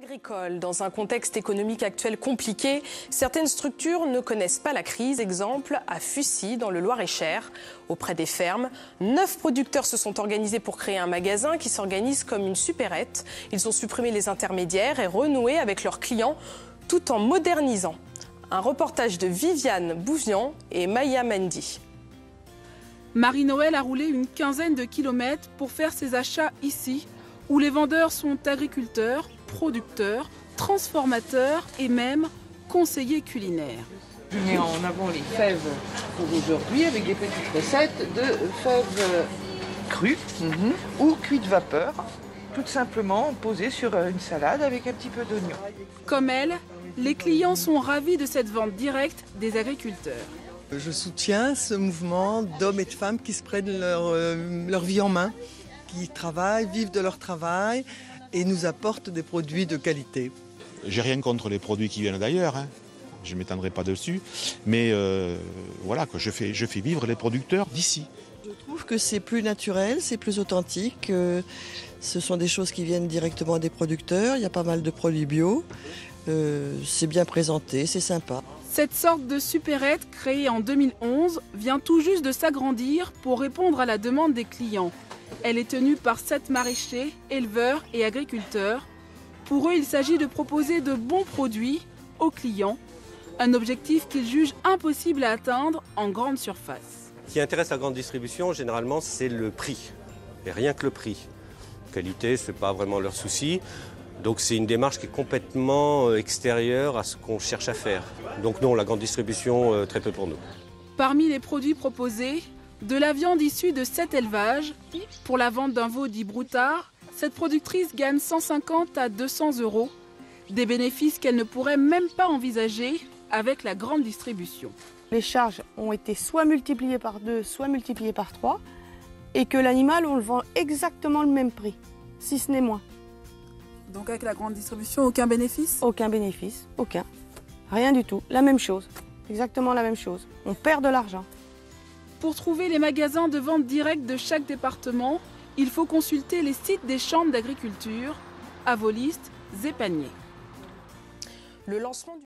Agricole. Dans un contexte économique actuel compliqué, certaines structures ne connaissent pas la crise. Exemple à Fussy, dans le Loir-et-Cher. Auprès des fermes, 9 producteurs se sont organisés pour créer un magasin qui s'organise comme une supérette. Ils ont supprimé les intermédiaires et renoué avec leurs clients tout en modernisant. Un reportage de Viviane Bouvian et Maya Mendy. Marie-Noël a roulé une quinzaine de kilomètres pour faire ses achats ici, où les vendeurs sont agriculteurs, producteurs, transformateurs et même conseillers culinaires. Je mets en avant les fèves pour aujourd'hui avec des petites recettes de fèves crues ou cuites vapeur, tout simplement posées sur une salade avec un petit peu d'oignon. Comme elle, les clients sont ravis de cette vente directe des agriculteurs. Je soutiens ce mouvement d'hommes et de femmes qui se prennent leur vie en main, qui travaillent, vivent de leur travail et nous apportent des produits de qualité. J'ai rien contre les produits qui viennent d'ailleurs, je ne m'étendrai pas dessus, mais voilà, je fais vivre les producteurs d'ici. Je trouve que c'est plus naturel, c'est plus authentique, ce sont des choses qui viennent directement des producteurs, il y a pas mal de produits bio, c'est bien présenté, c'est sympa. Cette sorte de supérette créée en 2011 vient tout juste de s'agrandir pour répondre à la demande des clients. Elle est tenue par 7 maraîchers, éleveurs et agriculteurs. Pour eux, il s'agit de proposer de bons produits aux clients, un objectif qu'ils jugent impossible à atteindre en grande surface. Ce qui intéresse la grande distribution, généralement, c'est le prix, et rien que le prix. Qualité, ce n'est pas vraiment leur souci. Donc c'est une démarche qui est complètement extérieure à ce qu'on cherche à faire. Donc non, la grande distribution, très peu pour nous. Parmi les produits proposés, de la viande issue de 7 élevages. Pour la vente d'un veau dit broutard, cette productrice gagne 150 à 200 euros. Des bénéfices qu'elle ne pourrait même pas envisager avec la grande distribution. Les charges ont été soit multipliées par 2, soit multipliées par 3, et que l'animal, on le vend exactement le même prix, si ce n'est moins. Donc avec la grande distribution, aucun bénéfice ? Aucun bénéfice, aucun. Rien du tout, la même chose, exactement la même chose. On perd de l'argent. Pour trouver les magasins de vente directe de chaque département, il faut consulter les sites des chambres d'agriculture, Avolistes et Paniers. Le lancement du